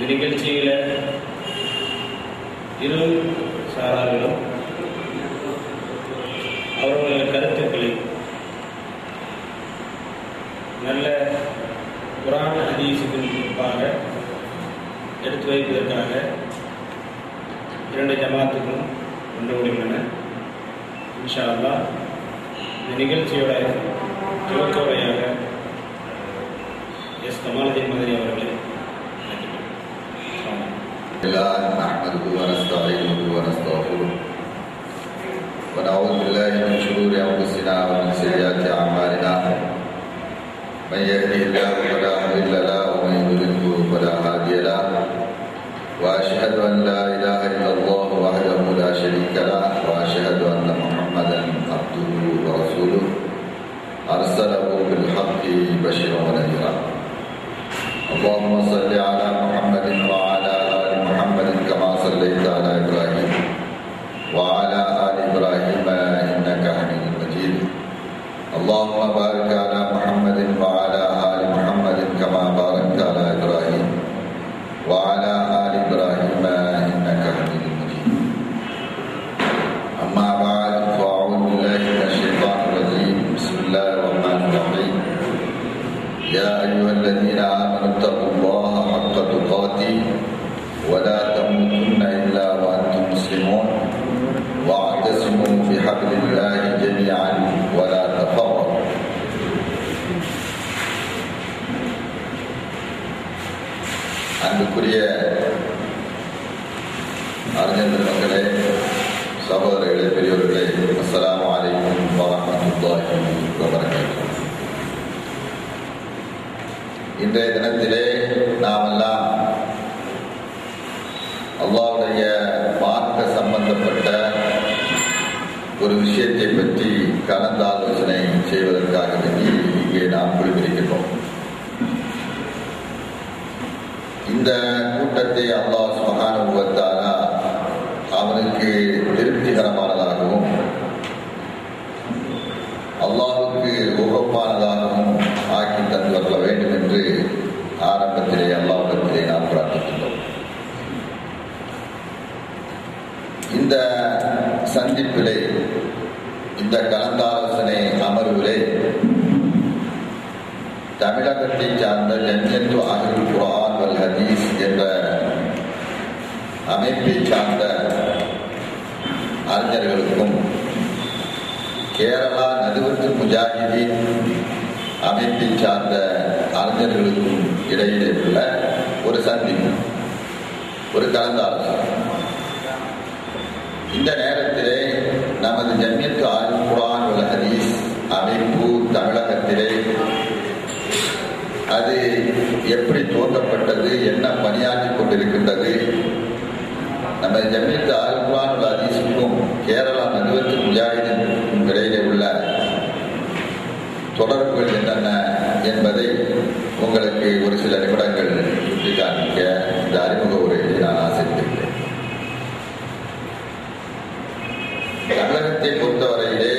இந்த நிகழ்ச்சியில் இரு சாரார்களும் அவர்களுடைய கருத்துக்களை நல்ல குர்ஆன் ஹதீஸுக்கு முன்பாக எடுத்து வைப்பதற்காக இரண்டு ஜமாத்துக்கும் கொண்டு முடிந்தன. இன்ஷா அல்லாஹ் இந்த நிகழ்ச்சியோட துவக்க உரையாக எஸ் கமாலுதீன் மதனி அவர்களை نحمده ونستعينه ونستغفره ونعوذ بالله من شرور انفسنا ومن سيئات اعمالنا من يهده الله فلا مضل له ومن يضلل فلا هادي له واشهد ان لا اله الا الله وحده لا شريك له واشهد ان محمدا عبده ورسوله ارسله بالحق بشيرا ونذيرا. اللهم صل على محمد وعلى ال محمد كما صليت على ابراهيم وعلى ال ابراهيم انك حميد مجيد. اللهم بارك على محمد وعلى ال محمد كما باركت على ابراهيم وعلى ال ابراهيم انك حميد مجيد. اما بعد فاعوذ بالله من الشيطان الرجيم. بسم الله الرحمن الرحيم. يا ايها الذين امنوا اتقوا الله حق تقاته ولا تموتن الا وانتم مسلمون واعتصموا بحبل الله جميعا ولا تفرقوا. அன்புக்குரிய அறிஞர் மக்களே, சகோதரர்களே, பெரியவர்களே, அஸ்ஸலாமு அலைக்கும் வரஹ்மத்துல்லாஹி வபரகாத்துஹு. இன்றைய தினத்திலே நாமெல்லாம் அல்லாஹ்வுடைய மார்க்க சம்பந்தப்பட்ட ஒரு விஷயத்தை பற்றி கலந்தாலோசனை செய்வதற்காக வேண்டி இங்கே நாம் குழுமிருக்கின்றோம். இந்த கூட்டத்தை அல்லாஹ் சுப்ஹானஹு வ தஆலா அவனுக்கு திருப்திகரமானதாகவும் அல்லாஹ்வுக்கு உகப்பானதாகவும் ஆக்கி தந்து வரல வேண்டும் என்று ஆரம்பத்திலே அல்லாஹ்விடத்திலே நாம் பிரார்த்திக்கின்றோம். இந்த சந்திப்பிலே, இந்த கலந்தாலோசனை அமர்விலே தமிழகத்தை சார்ந்த ஜம்இயத்து அஹ்லுல் குர்ஆன் வல் ஹதீஸ் என்ற அமைப்பை சார்ந்த அறிஞர்களுக்கும் கேரளா நதுவத்து முஜாஹிதீன் அமைப்பை சார்ந்த அறிஞர்களுக்கும் இடையிலே உள்ள ஒரு சந்திப்பு, ஒரு கலந்தாலோசனை. இந்த நேரத்திலே நமது ஜம்இயத்து அஹ்லுல் குர்ஆன் வல் ஹதீஸ் அமைப்பு தமிழகத்திலே அது எப்படி துவங்கப்பட்டது, என்ன பணியாற்றிக் கொண்டிருக்கின்றது, நம்ம ஜம்இயத்து அஹ்லுல் குர்ஆன் வல் ஹதீஸுக்கும் கேரளா நதுவத்து முஜாஹிதீனுக்கும் இடையிலே உள்ள தொடர்புகள் என்னென்ன என்பதை உங்களுக்கு ஒரு சில நிமிடங்கள் சுட்டி காண்பிக்க இந்த அறிமுக உரையை நான் ஆசைப்படுகிறேன். தமிழகத்தை பொறுத்தவரையிலே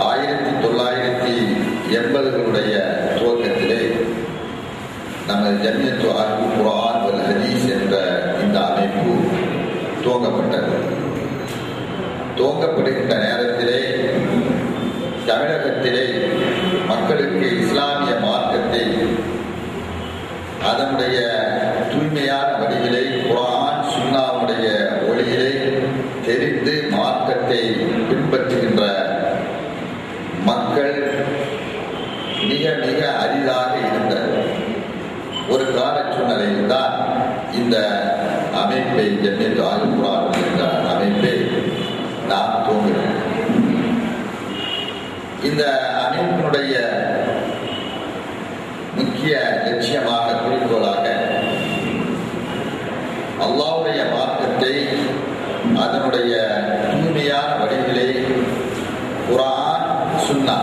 1980களுடைய துவக்கத்திலே நமது ஜம்இயத்து அஹ்லுல் குர்ஆன் வல் ஹதீஸ் என்ற இந்த அமைப்பு துவங்கப்பட்டது. துவங்கப்படுகின்ற நேரத்திலே தமிழகத்திலே மக்களுக்கு இஸ்லாமிய மார்க்கத்தை அதனுடைய தூய்மையான வடிவிலே குர்ஆன் சுன்னாவுடைய ஒளியிலே தெரிந்து மார்க்கத்தை பின்பற்றுகின்ற மக்கள் மிக மிக அரிதாக இருந்த ஒரு கால சூழ்நிலையில் தான் இந்த அமைப்பை ஜம்இயத்து அஹ்லுல் குர்ஆன் என்ற அமைப்பை நாம் துவங்கினோம். இந்த அமைப்பினுடைய முக்கிய லட்சியமாக, குறிக்கோளாக அல்லாஹ்வுடைய மார்க்கத்தை அதனுடைய தூய்மையான வடிவிலே குர்ஆன் சுன்னா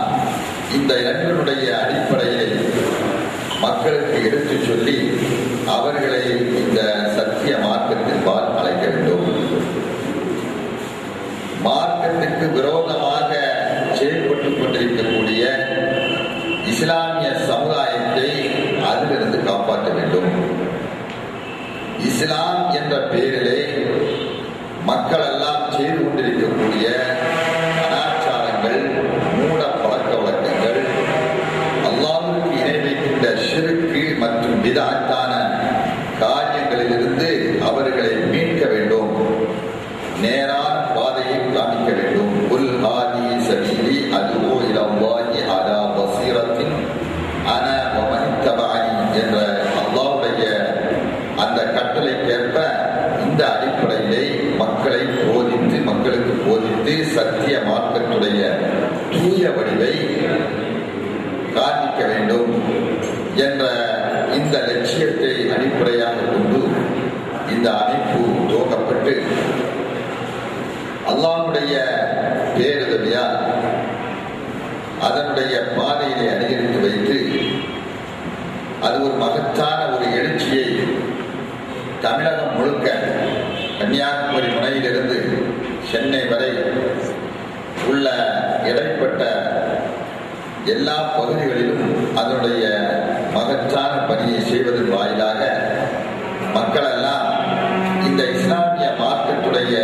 இந்த இரண்டினுடைய அடிப்படையிலே மக்களுக்கு எடுத்துச் சொல்லி அவர்களை இந்த சத்திய மார்க்கத்தின்பால் அழைக்க வேண்டும். மார்க்கத்திற்கு விரோதமாக செயல்பட்டுக் கொண்டிருக்கக்கூடிய இஸ்லாமிய சமுதாயத்தை பெயரிலே மக்கள் எல்லாம் செய்து கொண்டிருக்கக்கூடிய அனாச்சாரங்கள், மூட பழக்க வழக்கங்கள், அல்லாஹ்வுக்கு இணை வைக்கின்ற ஷிர்க் மற்றும் பிதஅத்தான காரியங்களிலிருந்து அவர்களை மீட்க வேண்டும், நேரான பாதையை காமிக்க வேண்டும். குல் ஹாதி சபீலி அதுஓ இலல்லாஹி அலா பஸீரத்தின் அன வ மன் தபஅனி என்ற அல்லாஹ்வுடைய அந்த கட்டளைக்கேற்ப இந்த அடிப்படையிலே மக்களுக்கு போதித்து சத்திய மார்க்கத்துடைய தூய வடிவை காண்பிக்க வேண்டும் என்ற இந்த லட்சியத்தை அடிப்படையாக கொண்டு இந்த அமைப்பு துவக்கப்பட்டு அல்லாஹ்வுடைய பேருதவியால் அதனுடைய பாதையிலே அதிகரித்து வைத்து அது ஒரு மகத்தான ஒரு எழுச்சியை தமிழகம் முழுக்க கன்னியாகுமரி முனையிலிருந்து சென்னை வரை உள்ள இடைப்பட்ட எல்லா பகுதிகளிலும் அதனுடைய மகத்தான பணியை செய்வதன் வாயிலாக மக்கள் எல்லாம் இந்த இஸ்லாமிய மார்க்கத்துடைய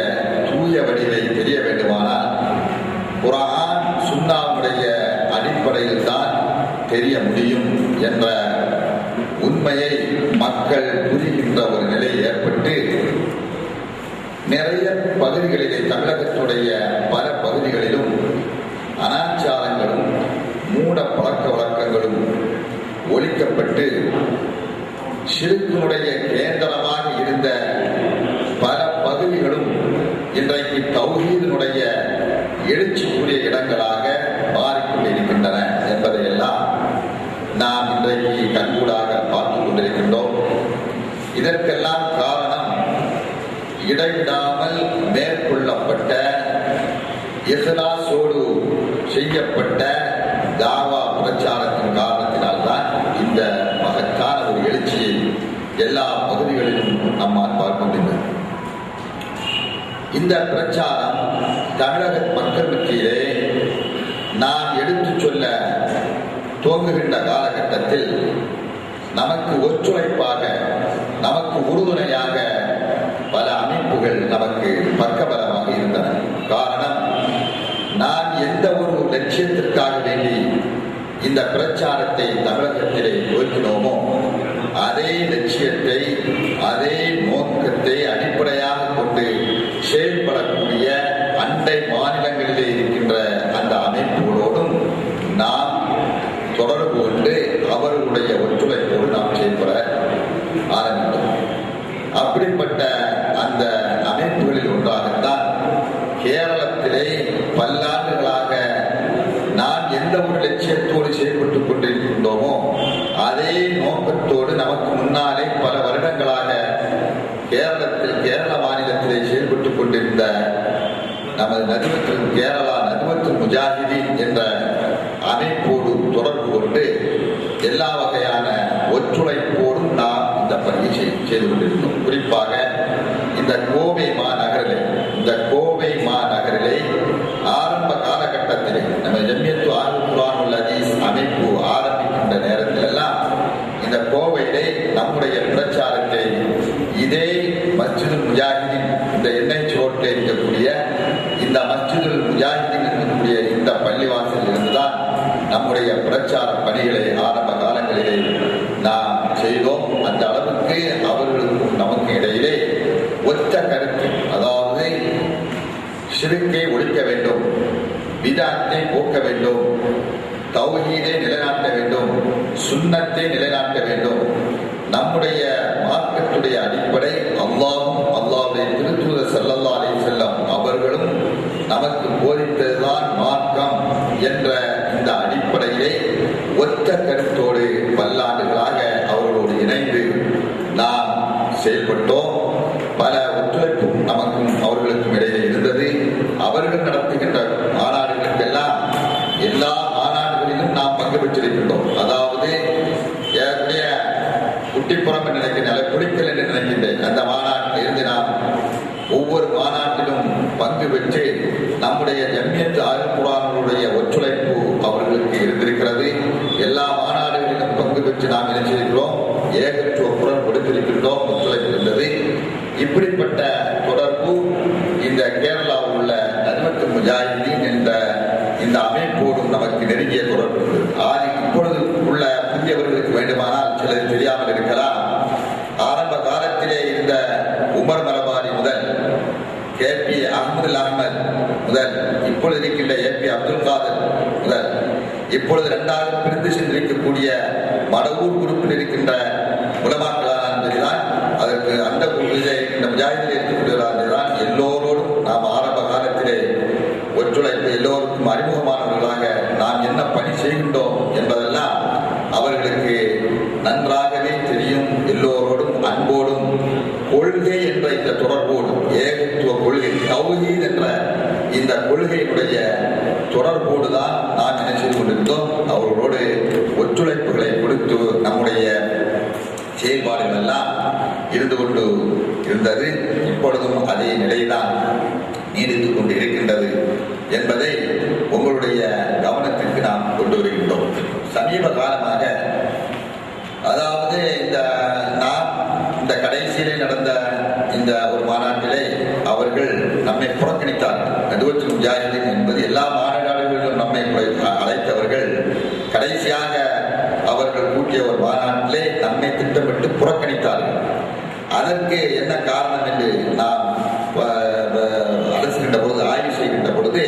தூய வடிவை தெரிய வேண்டுமானால் குர்ஆன் சுன்னாவுடைய அடிப்படையில் தான் தெரிய முடியும் என்ற உண்மையை மக்கள் புரிகின்ற ஒரு நிலை ஏற்பட்டு நிறைய பகுதிகளிலே, தமிழகத்துடைய பல பகுதிகளிலும் அனாச்சாரங்களும் மூட பழக்க வழக்கங்களும் ஒழிக்கப்பட்டு ஷிர்க்கினுடைய கேந்திரமாக இருந்த பல பகுதிகளும் இன்றைக்கு தௌஹீதினுடைய எழுச்சிக்குரிய இடங்களாக மாறிக்கொண்டிருக்கின்றன என்பதையெல்லாம் நாம் இன்றைக்கு கண்கூடாக பார்த்துக் கொண்டிருக்கின்றோம். இதற்கெல்லாம் காரணம் இடைவிடாமல் மேற்கொள்ளப்பட்ட இஹ்லாஸோடு செய்யப்பட்ட தாவா பிரச்சாரத்தின் காரணத்தினால்தான் இந்த மகத்தான ஒரு எழுச்சியை எல்லா பகுதிகளிலும் நம்மால் பார்க்க முடிந்தது. இந்த பிரச்சாரம் தமிழக மக்கள் மத்தியிலே நாம் எடுத்துச் சொல்ல துவங்குகின்ற காலகட்டத்தில் நமக்கு ஒத்துழைப்பாக, நமக்கு உறுதுணையாக பல அமைப்புகள் நமக்கு பக்கபலமாக இருந்தன. காரணம், நாம் எந்த ஒரு லட்சியத்திற்காக வேண்டி இந்த பிரச்சாரத்தை தமிழகத்திலே துவக்கினோமோ அதே லட்சியத்தை, அதே நோக்கத்தை அடிப்படையாக கொண்டு செயல்படக்கூடிய அண்டை மாநிலங்களிலே இருக்கின்ற அந்த அமைப்புகளோடும் நாம் தொடர்பு கொண்டு அவர்களுடைய ஒத்துழைப்போடு நாம் செயல்பட ஆரம்பித்தோம். அப்படிப்பட்ட அந்த அமைப்புகளில் ஒன்றாகத்தான் கேரளத்திலே பல்லாண்டுகளாக நாம் எந்த ஒரு லட்சியத்தோடு செயல்பட்டுக் கொண்டிருக்கின்றோமோ அதே நோக்கத்தோடு நமக்கு முன்னாலே பல வருடங்களாக கேரள மாநிலத்திலே செயல்பட்டுக் கொண்டிருந்த நமது நதுவத்துல் முஜாஹிதீன் என்ற அமைப்போடு தொடர்பு கொண்டு எல்லா வகையான ஒத்துழைப்போடும் நாம் இந்த பணியை செய்து கொண்டிருந்தோம். குறிப்பாக இந்த கோவை மாநகரிலே ஆரம்ப காலகட்டத்திலே நம்ம ஜம்மியத்து அஹ்லுல் குர்ஆன் வல் ஹதீஸ் அமைப்பு ஆரம்பிக்கின்ற நேரத்தில் எல்லாம் இந்த கோவையிலே நம்முடைய பிரச்சாரத்தை இதே மஸ்ஜிதுல் முஜாஹிதீன், இந்த எண்ணெய் ரோட்டில் இருக்கக்கூடிய இந்த மஸ்ஜிதுல் முஜாஹிதீன் இருக்கக்கூடிய இந்த பள்ளிவாசலில் இருந்துதான் நம்முடைய பிரச்சார பணிகளை ஆரம்ப காலங்களிலே நாம் செய்தோம். அந்த அளவுக்கு அவர்களுக்கும் நமக்கு இடையிலே ஒத்த கருத்து, அதாவது ஷிர்க்கை ஒழிக்க வேண்டும், பிதஅத்தை போக்க வேண்டும், தௌஹீதை நிலைநாட்ட வேண்டும், சுன்னத்தை நிலைநாட்ட வேண்டும். நம்முடைய மார்க்கத்துடைய அடிப்படை அல்லாஹ்வும் அல்லாஹ்வுடைய திருத்தூதர் ஸல்லல்லாஹு அலைஹி வஸல்லம் அவர்களும் நமக்கு போதித்ததுதான் மார்க்கம் என்ற இந்த அடிப்படையிலே ஒத்த கருத்தோடு பல்லாண்டுகளாக அவர்களோடு இணைந்து நாம் செயல்பட்டோம். பல ஒத்துழைப்பும் நமக்கும் அவர்களுக்கும் இடையே இருந்தது. அவர்கள் நடத்துகின்ற மாநாடுகளுக்கெல்லாம் எல்லா மாநாடுகளிலும் நாம் பங்கு பெற்றிருக்கின்றோம். அதாவது குட்டிப்புறம் என்று நினைக்கின்றேன், குடிக்கல் என்று நினைக்கின்றேன், அந்த மாநாட்டில் இருந்து நாம் ஒவ்வொரு மாநாட்டிலும் பங்கு பெற்று நம்முடைய ஜம்மியத்து அஹ்லுல் குர்ஆனுடைய ஒத்துழைப்பு அவர்களுக்கு இருந்திருக்கிறது. எல்லா மாநாடுகளிலும் பங்கு பெற்று நாம் நினைச்சிருக்கிறோம், ஏகத்துவ குரல் கொடுத்திருக்கின்றோம், ஒத்துழைப்பு இருந்தது. இப்படிப்பட்ட தொடர்பு இந்த கேரளாவில் உள்ள நஜ்மத்துல் முஜாஹிதீன் என்ற இந்த அமைப்போடும் நமக்கு நெருங்கிய தொடர்பு. இப்பொழுது உள்ள புதியவர்களுக்கு வேண்டுமானால் சிலர் தெரியாமல் இருக்கலாம். ஆரம்ப காலத்திலே இருந்த உமர் மரபாரி முதல் KP அஹ்மதுல் அஹ்மத் முதல் இப்பொழுது இருக்கின்ற AP அப்துல் காதர் முதல் இப்பொழுது இரண்டாக பிரிந்து சென்றிருக்கக்கூடிய மடவூர் குரூப்பில் இருக்கின்ற உலமாக்களான் அதற்கு அந்த குழுவிலே இருக்கின்ற முஜாஹிதில் இருக்கக்கூடியவர்களான் எல்லோரோடும் நாம் ஆரம்ப காலத்திலே ஒத்துழைப்பு எல்லோருக்கும் அறிமுகமானவர்களாக நாம் என்ன பணி செய்கின்றோம் என்பதெல்லாம் அவர்களுக்கு நன்றாகவே தெரியும். எல்லோரோடும் அன்போடும் கொள்கை என்ற இந்த தொடர்போடு ஏகத்துவ கொள்கை தௌஹீத் என்ற இந்த கொள்கையினுடைய தொடர்போடு தான் நாம் என்ன செய்து கொண்டிருந்தோம். அவர்களோடு ஒத்துழைப்புகளை கொடுத்து நம்முடைய செயல்பாடுகள் எல்லாம் இருந்து கொண்டு இருந்தது. இப்பொழுதும் அதே நிலைதான் நீடித்துக் கொண்டு இருக்கின்றது என்பதை உங்களுடைய கவனத்திற்கு நாம் கொண்டு வருகின்றோம். சமீப காலமாக, அதாவது இந்த கடைசியிலே நடந்த இந்த ஒரு மாநாட்டிலே அவர்கள் நம்மை புறக்கணித்தார்கள். நஜ்மத்துல் முஜாஹிதீன் என்பது எல்லா மாநாடுகளிலும் நம்மை அழைத்தவர்கள் கடைசியாக அவர்கள் கூட்டிய ஒரு மாநாட்டிலே நம்மை திட்டமிட்டு புறக்கணித்தார்கள். அதற்கு என்ன காரணம் என்று நாம் அலசுகின்ற பொழுது, ஆய்வு செய்கின்ற பொழுது,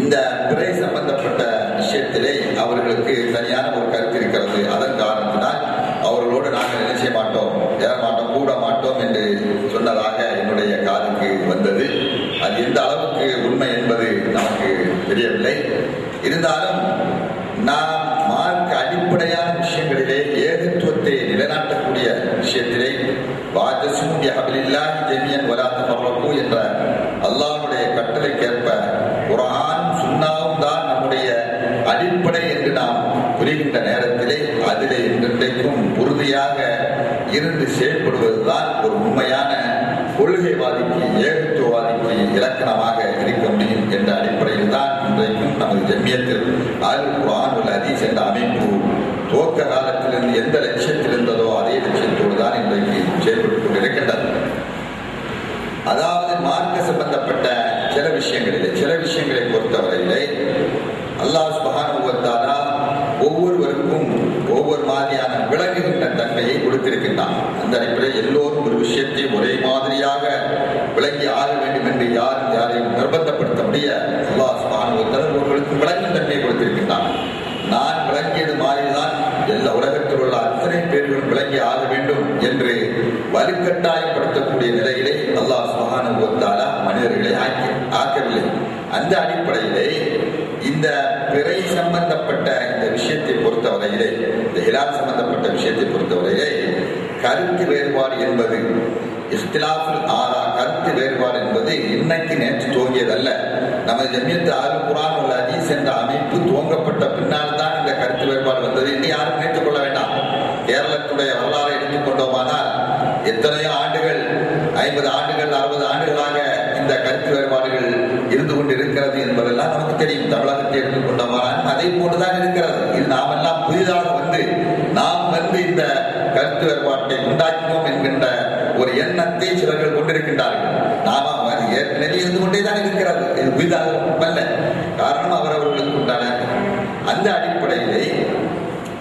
இந்த பிறை சம்பந்தப்பட்ட விஷயத்திலே அவர்களுக்கு தனியான ஒரு கருத்து இருக்கிறது. அதன் காரணத்தினால் அவர்களோடு நாங்கள் என்ன செய்ய மாட்டோம், ஏற மாட்டோம், கூட மாட்டோம் என்று சொன்னதாக என்னுடைய காதுக்கு வந்தது. அது எந்த அளவுக்கு உண்மை என்பது நமக்கு தெரியவில்லை. இருந்தாலும் நாம் மார்க்க அடிப்படையான விஷயங்களிலே ஏகத்துவத்தை நிலைநாட்டக்கூடிய விஷயத்திலே என்ற அல்லாஹ்வுடைய கட்டளைக்கேற்ப குர்ஆன் சுன்னாவும் தான் நம்முடைய அடிப்படை என்று நாம் புரிகின்ற நேரத்திலே அதிலே இன்றைக்கும் உறுதியாக இருந்து செயல்படுவதுதான் ஒரு உண்மையான கொள்கைவாதிக்கு, ஏகத்துவவாதிக்கு இலக்கணமாக இருக்க முடியும் என்ற அடிப்படையில் தான் இன்றைக்கும் நமது ஜம்மியத்தில் அல் குர்ஆன் வல் ஹதீஸ் என்ற அமைப்பு துவக்க காலத்திலிருந்து எந்த லட்சியத்தில் இருந்ததோ அதே லட்சியத்தோடு தான் இன்றைக்கு செயல்பட்டுக் கொண்டிருக்கின்றது. அதாவது மார்க்க சம்பந்தப்பட்ட சில விஷயங்களை பொறுத்தவரையிலே அல்லாஹ் சுப்ஹானஹு வ தஆலா ஒவ்வொருவருக்கும் ஒவ்வொரு மாதிரியான விளங்குகின்ற தன்மையை கொடுத்திருக்கின்றான். அந்த அடிப்படையில் எல்லோரும் ஒரு விஷயத்தை ஒரே மாதிரியாக விளங்கி ஆக வேண்டும் என்று யாரையும் நிர்பந்தப்படுத்த முடியாது. அல்லாஹ் சுப்ஹானஹு வ தஆலா ஒவ்வொருவருக்கும் விளங்கும் தன்மையை கொடுத்திருக்கின்றான். நான் விளங்கியது மாதிரிதான் எல்லா உலகத்தில் உள்ள அத்தனை பேர்களும் விளங்கி ஆக வேண்டும் என்று வலுக்கட்டாயப்படுத்தக்கூடிய நிலையிலே அல்லாஹ் சுப்ஹானஹு வ தஆலா மனிதர்களை ஆக்கவில்லை. அந்த அடிப்படையிலே இந்த பிறை சம்பந்தப்பட்ட இந்த விஷயத்தை பொறுத்தவரையிலே, இந்த ஹிலால் சம்பந்தப்பட்ட விஷயத்தை பொறுத்தவரையிலே கருத்து வேறுபாடு என்பது இஸ்திலாஃபுல் ஆரா, கருத்து வேறுபாடு என்பது இன்னைக்கு நேற்று துவங்கியதல்ல. நமது ஜம்மியத் அல் குர்ஆன் வல் ஹதீஸ் என்ற அமைப்பு துவங்கப்பட்ட பின்னால் தான் இந்த கருத்து வேறுபாடு வந்தது என்று யாரும் நினைத்துக் கொள்ள வேண்டாம். கேரளத்துடைய வரலாறை எடுத்துக்கொண்டோமானால் எத்தனையோ ஆண்டுகள், 50 ஆண்டுகள் 60 ஆண்டுகளாக இந்த கருத்து வேறுபாடுகள் இருந்து கொண்டு இருக்கிறது என்பதெல்லாம் நமக்கு தெரியும். தமிழகத்தை எடுத்துக்கொண்டோமானால் அதை போட்டுதான் இருக்கிறது. இது நாமெல்லாம் புதிதாக நாம் இந்த கருத்து வேறுபாட்டை உண்டாக்கினோம் என்கின்ற ஒரு எண்ணத்தை சிலர்கள் கொண்டிருக்கின்றார்கள். நாம ஏற்கனவே இருந்து கொண்டேதான் இருக்கிறது. இது புதிதாக அல்ல. காரணம் அவரவர்களுக்கு உண்டான அந்த அடிப்படையிலே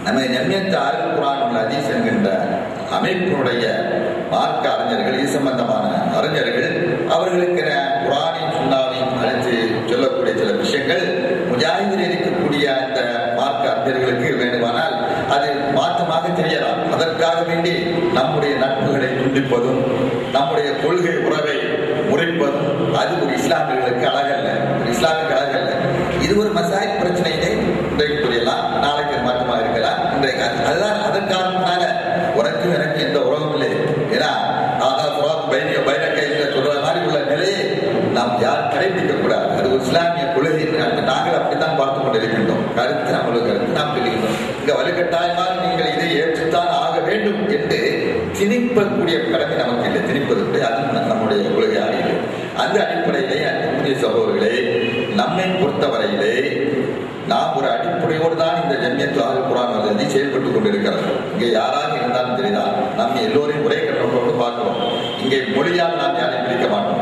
நம்ம ஜம்மியத் அல் குர்ஆன் வல் ஹதீஸ் என்கின்ற அமைப்பினுடைய மார்க்க அறிஞர்கள், இது சம்பந்தமான அறிஞர்கள், அவர்களுக்கு குர்ஆனின் சுன்னாவின் அழைத்து சொல்லக்கூடிய சில விஷயங்கள் முஜாஹிதில் இருக்கக்கூடிய அந்த மார்க்க அறிஞர்களுக்கு வேண்டுமானால் அது மாற்றமாக தெரியலாம். அதற்காக வேண்டி நம்முடைய நட்புகளை துண்டிப்பதும் நம்முடைய கொள்கை உறவை முறைப்பதும் அது ஒரு இஸ்லாமியர்களுக்கு அழகல்ல, இஸ்லாமிற்கு அழகல்ல. இது ஒரு மசாயிக் பிரச்சனையிலே இன்றைக்கு புரியலாம், நாளைக்கு மாற்றமாக இருக்கலாம். இன்றைக்கு அதுதான் அதன் காரணத்தினால உனக்கும் எனக்கு எந்த உறவும் இல்லை. ஏன்னா சொல்ற மாதிரி உள்ள நிலையை நாம் யாரும் கடைபிடிக்க கூடாது. அது ஒரு இஸ்லாமிய கொள்கை. நாங்கள் அப்படித்தான் பார்த்துக் கொண்டிருக்கின்றோம். கருத்து நம்மளுக்கு கருத்து நாம் தெரிவிக்கிறோம். இங்க வலுக்கட்டாயமாக நீங்கள் இதை ஏற்றுத்தான் ஆக வேண்டும் என்று திணிப்பக்கூடிய கடமை நமக்கு இல்லை. திணிப்பதற்கு அது நம்முடைய கொள்கையாக இல்லை. அந்த அடிப்படையிலே அன்புக்குரிய சகோதரர்களே, நம்மை பொறுத்தவரையிலே நாம் ஒரு அடிப்படையோடு தான் இந்த ஜம்மியத் அல் குர்ஆன் வல் ஹதீஸ் செயல்பட்டுக் கொண்டிருக்கிறது. இங்கே யாராக இருந்தாலும் தெரியுதான், நம்ம எல்லோரையும் ஒரே கண்ணோட்டோடு பார்க்கிறோம். இங்கே மொழியால் நாம் யாரையும் பிரிக்க மாட்டோம்,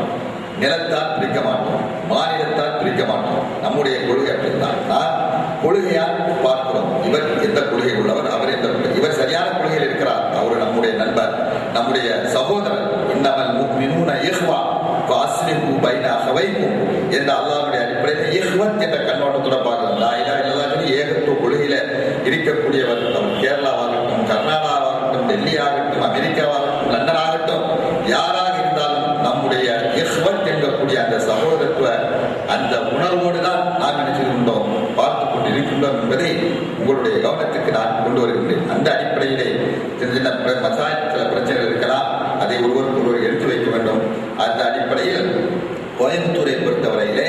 நிலத்தால் பிரிக்க மாட்டோம், மாநிலத்தால் பிரிக்க மாட்டோம். நம்முடைய கொள்கை அப்படித்தான். நான் கொள்கையால் பார்க்கிறோம், இவர் எந்த கொள்கை உள்ளவர், அவர் எந்த கொள்கை, இவர் சரியான கொள்கையில் இருக்கிறார், அவர் நம்முடைய நண்பர், நம்முடைய சகோதரர். இன்னமல் முஃமினூன இஹ்வா ஃபஅஸ்லிஹு பைன அஹவைக்கும் என்ற அல்லாஹ்வுடைய அடிப்படையில் இஹ்வத் என்ற கண்ணோட்டத்தோட பார்க்கிறோம். லா இலாஹ இல்லல்லாஹ் சொல்லி ஏகத்துவ கொள்கையில இருக்கக்கூடியவர் கேரளாவாகட்டும், கர்நாடகாவாகட்டும், டெல்லி ஆகட்டும், அமெரிக்காவாகட்டும், லண்டன் ஆகட்டும், யாராக இருந்தாலும் நம்முடைய இஹ்வத் என்கக்கூடிய அந்த சகோதரத்துவ அந்த உணர்வோடு தான் நாம் நினைச்சிருக்கின்றோம், பார்த்து கொண்டு இருக்கின்றோம் என்பதை உங்களுடைய கவனத்துக்கு நான் கொண்டு வருகின்றேன். அந்த அடிப்படையிலே சின்ன சின்ன சில பிரச்சனைகள் இருக்கலாம், அதை ஒருவருக்கு ஒருவர் எடுத்து வைக்க வேண்டும். அந்த அடிப்படையில் கோயம்புத்தூரை பொறுத்தவரையிலே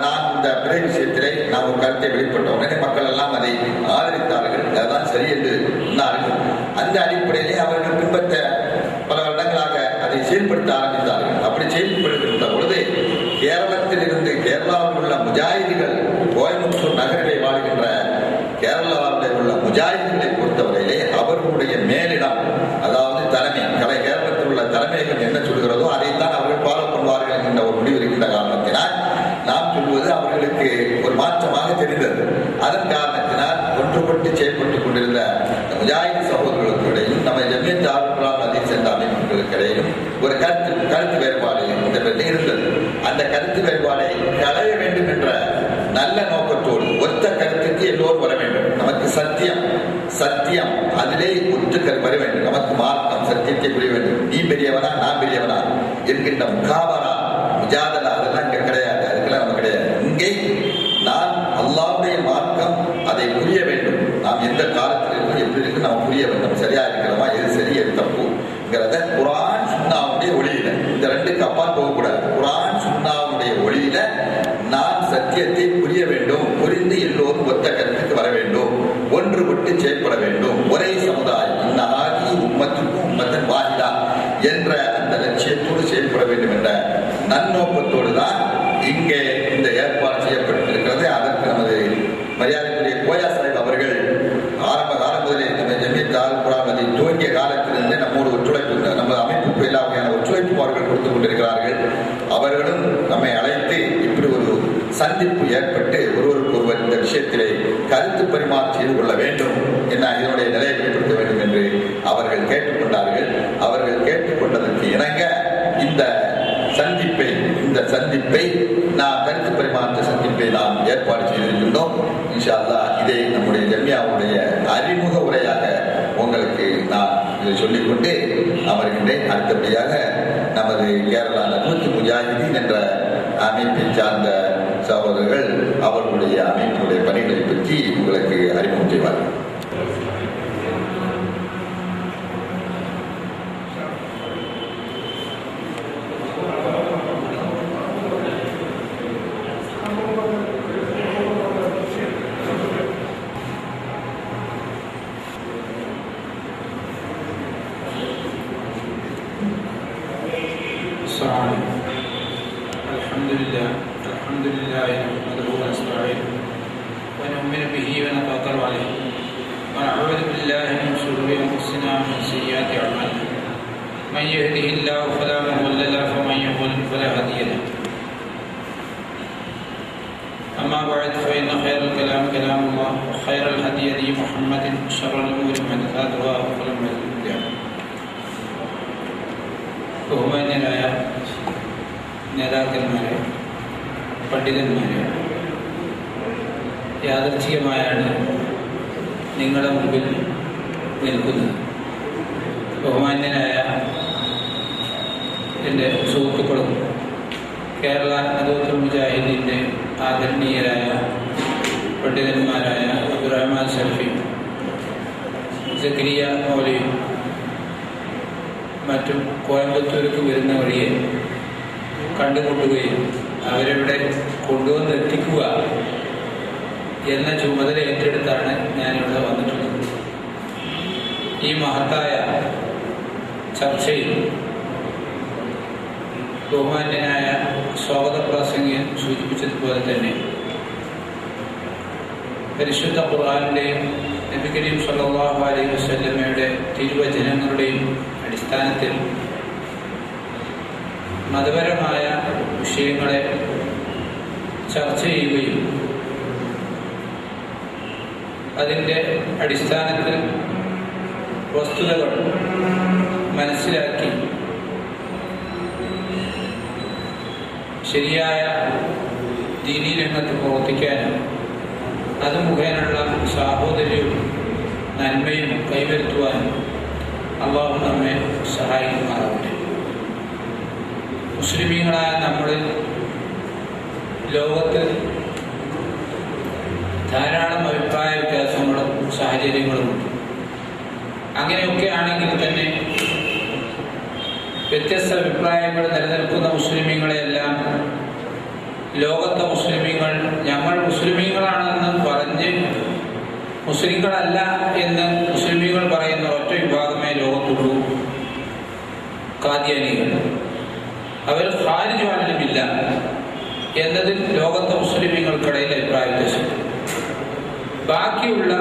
நான் இந்த பிறை விஷயத்திலே நாம் ஒரு கருத்தை வெளிப்பட்ட உடனே மக்கள் எல்லாம் அதை ஆதரித்தார்கள், அதுதான் சரி என்று சொன்னார்கள். அந்த அடிப்படையிலே அவர்கள் பின்பற்ற பல வருடங்களாக அதை செயல்படுத்த ஆரம்பித்தார்கள். அப்படி செயல்படுத்த பொழுது கேரளத்தில் இருந்து கேரளாவில் உள்ள முஜாஹிதுகள் கோயம்புத்தூர் நகரிலே வாழ்கின்ற கேரளாவில் உள்ள முஜாஹிதுகளை பொறுத்தவரையிலே அவர்களுடைய மேலிடம், அதாவது தலைமை, கேரளத்தில் உள்ள தலைமைகள் என்ன சொல்கிறதோ அதைத்தான் அவர்கள் ஃபாலோ பண்ணுவார்கள் என்கின்ற ஒரு முடிவு இருக்கின்ற காரணத்தினால் நாம் சொல்வது அவர்களுக்கு ஒரு மாற்றமாக தெரிந்தது. அதன் காரணத்தினால் ஒன்றுபட்டு செயல்பட்டுக் கொண்டிருந்த முஜாஹித் சகோதரர்களுக்கு இடையும் நம்ம ஜமியத் ஆல் ஹதீஸ் என்ற அமைப்புகளுக்கு இடையிலும் ஒரு கருத்து வேறுபாடு இந்த இருந்தது. அந்த கருத்து வேறுபாடை களைய வேண்டும் என்ற நல்ல நோக்கத்தோடு ஒத்த கருத்துக்கு எல்லோரும் வர வேண்டும். நமக்கு சத்தியம் அதிலே ஒத்து வர வேண்டும். நமக்கு மார்க்கம் சத்தியத்தை புரிய வேண்டும். நீ பெரியவனா நான் பெரியவனா என்கின்ற முகாபரா முஜாதலா அதெல்லாம் இங்க கிடையாது. அதுக்கெல்லாம் நம்ம கிடையாது. இங்கே நான் அல்லாஹ்வுடைய மார்க்கம் அதை புரிய வேண்டும். நாம் எந்த காலத்தில் இருக்கு எப்படி இருக்கு நாம் புரிய வேண்டும். சரியா இருக்கிறோமா, எது சரி எது தப்புங்கிறத குர்ஆன் சுன்னாவுடைய ஒளியில, இந்த ரெண்டுக்கு அப்பால் போகக்கூடாது. குர்ஆன் சுன்னாவுடைய ஒளியில நான் சத்தியத்தை புரிய வேண்டும். புரிந்து எல்லோரும் ஒத்த கருத்துக்கு வர வேண்டும், ஒன்றுபட்டு செயல்பட வேண்டும். ஒரே சமுதாயம், இன்னஹாதி உம்மத்துக்கும் உம்மத்தன் வாஹிதா என்ற அந்த லட்சியத்தோடு செயல்பட வேண்டும் என்ற நன்னோக்கத்தோடு தான் இங்கே இந்த ஏற்பாடு செய்யப்பட்டிருக்கிறது. அதற்கு நமது மரியாதைக்குரிய கோயா சாஹிப் அவர்கள் ஆரம்ப காலம் முதலே நம்ம ஜமியத் ஆல் குர்ஆன் அதை துவங்கிய காலத்திலிருந்து நம்மோடு ஒத்துழைப்பு, நம்ம அமைப்புக்கு எல்லா வகையான ஒத்துழைப்பு அவர்கள் கொடுத்துக் கொண்டிருக்கிறார்கள். அவர்களும் நம்மை அழைத்து இப்படி ஒரு சந்திப்பு ஏற்பட்டு ஒருவருக்கு ஒருவர் இந்த விஷயத்திலே கருத்து பரிமாற்றம் செய்து கொள்ள வேண்டும் என இதனுடைய நிலையை வெளிப்படுத்த வேண்டும் என்று அவர்கள் கேட்டுக்கொண்டார்கள். அவர்கள் கேட்டுக்கொண்டதற்கு இணங்க இந்த சந்திப்பை நாம் கருத்து பரிமாற்ற சந்திப்பை நாம் ஏற்பாடு செய்திருக்கின்றோம். இன்ஷா அல்லாஹ் இதை நம்முடைய ஜமியாவுடைய அறிமுக உரையாக உங்களுக்கு நான் இதை சொல்லிக்கொண்டு அமர்கின்றேன். அடுத்தபடியாக நமது கேரளா நபூத் முஜாஹிதீன் என்ற அமைப்பை சார்ந்த சகோதரர்கள் அவர்களுடைய அமைப்பினுடைய பணிகளை பற்றி உங்களுக்கு அறிமுகம் செய்வார்கள். الحمد لله نحمده ونستعينه ونؤمن به ونتوكل عليه ونعوذ بالله من شرور انفسنا ومن سيئات اعمالنا من يهده الله فلا مضل له ومن يضلل فلا هادي له اما بعد فان خير الكلام كلام الله وخير الهدي هدي محمد وشر الامور محدثاتها وكل محدثة بدعة. ബഹുമാന്യരായ നേതാക്കന്മാരെ, പണ്ഡിതന്മാരെ, യാദൃച്ഛികമായാണ് നിങ്ങളുടെ മുമ്പിൽ നിൽക്കുന്നത്. ബഹുമാന്യനായ എൻ്റെ സുഹൃത്തുക്കളും കേരള നദൂത്തുൽ മുജാഹിദീൻ്റെ ആദരണീയരായ പണ്ഡിതന്മാരായ അബ്ദുറഹ്മാൻ സൽഫി, സക്കരിയ മൗലവി, മറ്റും കോയമ്പത്തൂർക്ക് വരുന്ന വഴിയെ കണ്ടുമുട്ടുകയും അവരിവിടെ കൊണ്ടുവന്നെത്തിക്കുക എന്ന ചുമതല ഏറ്റെടുത്താണ് ഞാനിവിടെ വന്നിട്ടുള്ളത്. ഈ മഹത്തായ ചർച്ചയിൽ ബഹുമാന്യനായ സ്വാഗത പ്രാസംഗികൻ സൂചിപ്പിച്ചതുപോലെ തന്നെ പരിശുദ്ധ ഖുർആനിന്റെയും നബി കരീം സല്ലല്ലാഹു അലൈഹി വസല്ലമയുടെ തിരുവചനങ്ങളുടെയും അടിസ്ഥാനത്തിൽ മതപരമായ വിഷയങ്ങളെ ചർച്ച ചെയ്യുകയും അതിൻ്റെ അടിസ്ഥാനത്തിൽ വസ്തുതകൾ മനസ്സിലാക്കി ശരിയായ ദീനീ രംഗത്ത് പ്രവർത്തിക്കാനും അത് മുഖേനയുള്ള സാഹോദര്യവും നന്മയും കൈവരുത്തുവാനും അല്ലാഹു നമ്മെ സഹായിക്കുമാറാവട്ടെ. മുസ്ലിമീങ്ങളായ നമ്മളിൽ ലോകത്ത് ധാരാളം അഭിപ്രായ വ്യത്യാസങ്ങളും സാഹചര്യങ്ങളുമുണ്ട്. അങ്ങനെയൊക്കെ ആണെങ്കിൽ തന്നെ വ്യത്യസ്ത അഭിപ്രായങ്ങൾ നിലനിൽക്കുന്ന മുസ്ലിമീങ്ങളെയെല്ലാം ലോകത്തെ മുസ്ലിമീങ്ങൾ ഞങ്ങൾ മുസ്ലിമീങ്ങളാണെന്ന് പറഞ്ഞ് മുസ്ലിങ്ങളല്ല എന്ന് മുസ്ലിമീങ്ങൾ പറയുന്ന ഒറ്റ വിഭാഗമേ ലോകത്തുള്ളൂ, ഖാദിയാനികൾ. അവർ ഖാരിജ് വാലിമില്ല എന്നതിൽ ലോകത്തെ മുസ്ലിമീങ്ങൾക്കിടയിൽ അഭിപ്രായ വ്യത്യാസം. ബാക്കിയുള്ള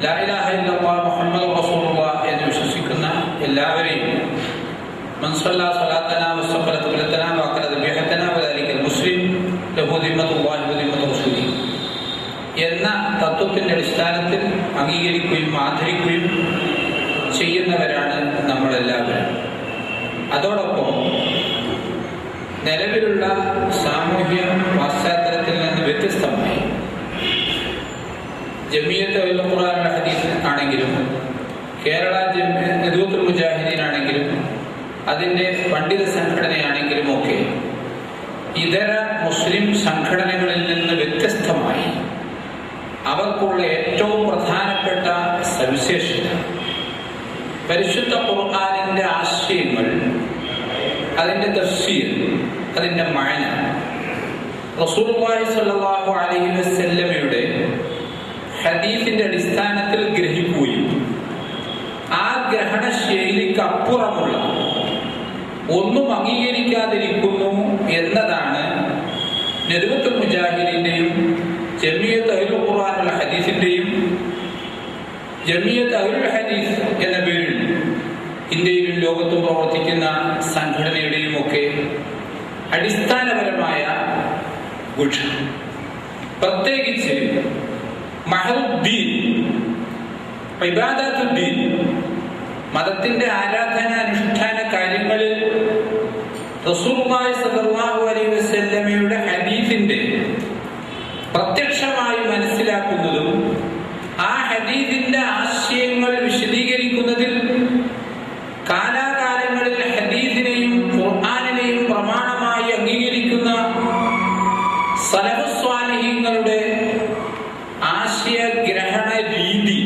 ലാ ഇലാഹ ഇല്ലല്ലാഹ് മുഹമ്മദുർ റസൂലുള്ളാഹ് എന്ന് വിശ്വസിക്കുന്ന എല്ലാവരെയും മൻ സല്ലല്ലാ സ്വലാത്തനാ വസ്തഖബല ഖിബ്ലതനാ വഅഖല ദബീഹതനാ വദാലികൽ മുസ്ലിം ലഹു ദിമ്മത്തുല്ലാഹി വദിമ്മത്തു റസൂലിഹി എന്ന തത്വത്തിന്റെ അടിസ്ഥാനത്തിൽ അംഗീകരിക്കുകയും ആദരിക്കുകയും ചെയ്യുന്നവരാണ് നമ്മളെല്ലാവരും. അതോടൊപ്പം നിലവിലുള്ള സാമൂഹ്യ പശ്ചാത്തലത്തിൽ നിന്ന് വ്യത്യസ്തമായി ജമിയത്ത് അൽ ഖുർആൻ വൽ ഹദീസ് ആണെങ്കിലും കേരള നദുവത്തുൽ മുജാഹിദീൻ ആണെങ്കിലും അതിൻ്റെ പണ്ഡിത സംഘടനയാണെങ്കിലും ഒക്കെ ഇതര മുസ്ലിം സംഘടനകളിൽ നിന്ന് വ്യത്യസ്തമായി അവർക്കുള്ള ഏറ്റവും പ്രധാനപ്പെട്ട സവിശേഷത പരിശുദ്ധ ഖുർആനിന്റെ ആശയങ്ങൾ, അതിൻ്റെ തഫ്സീർ, അതിൻ്റെ മഅന റസൂലുള്ളാഹി സ്വല്ലല്ലാഹു അലൈഹി വസല്ലമയുടെ ഹദീസിന്റെ അടിസ്ഥാനത്തിൽ ഗ്രഹിക്കുകയും ആ ഗ്രഹണ ശൈലിക്ക് അപ്പുറമുള്ള ഒന്നും അംഗീകരിക്കാതിരിക്കുന്നു എന്നതാണ് നദുവത്തുൽ മുജാഹിദീന്റെയും ജമിയത്ത് അഹ്ലുൽ ഖുർആൻ വൽ ഹദീസിന്റെയും ജമിയത്ത് അഹ്ലുൽ ഹദീസ് എന്ന പേരിൽ ഇന്ത്യയിലും ലോകത്തും പ്രവർത്തിക്കുന്ന സംഘടനയുടെയും ഒക്കെ അടിസ്ഥാനപരമായ വീക്ഷണം. പ്രത്യേകിച്ച് മഹറുദ്ദീൻ, ഇബാദത്തുദ്ദീൻ, മതത്തിന്റെ ആരാധനാനുഷ്ഠാന കാര്യങ്ങളിൽ റസൂലുള്ളാഹി സ്വല്ലല്ലാഹു അലൈഹി വസല്ലമയുടെ ഹദീസിന്റെ പ്രത്യക്ഷമായി മനസ്സിലാക്കുന്നതും ആ ഹദീസിന്റെ ആശയങ്ങൾ വിശദീകരിക്കുന്നതിൽ കാലാകാലങ്ങളിൽ ഹദീസിനെയും ഖുർആനിനെയും പ്രമാണമായി അംഗീകരിക്കുന്ന സലഫുസ് സ്വാലിഹീങ്ങളുടെ ആശയഗ്രഹണ രീതി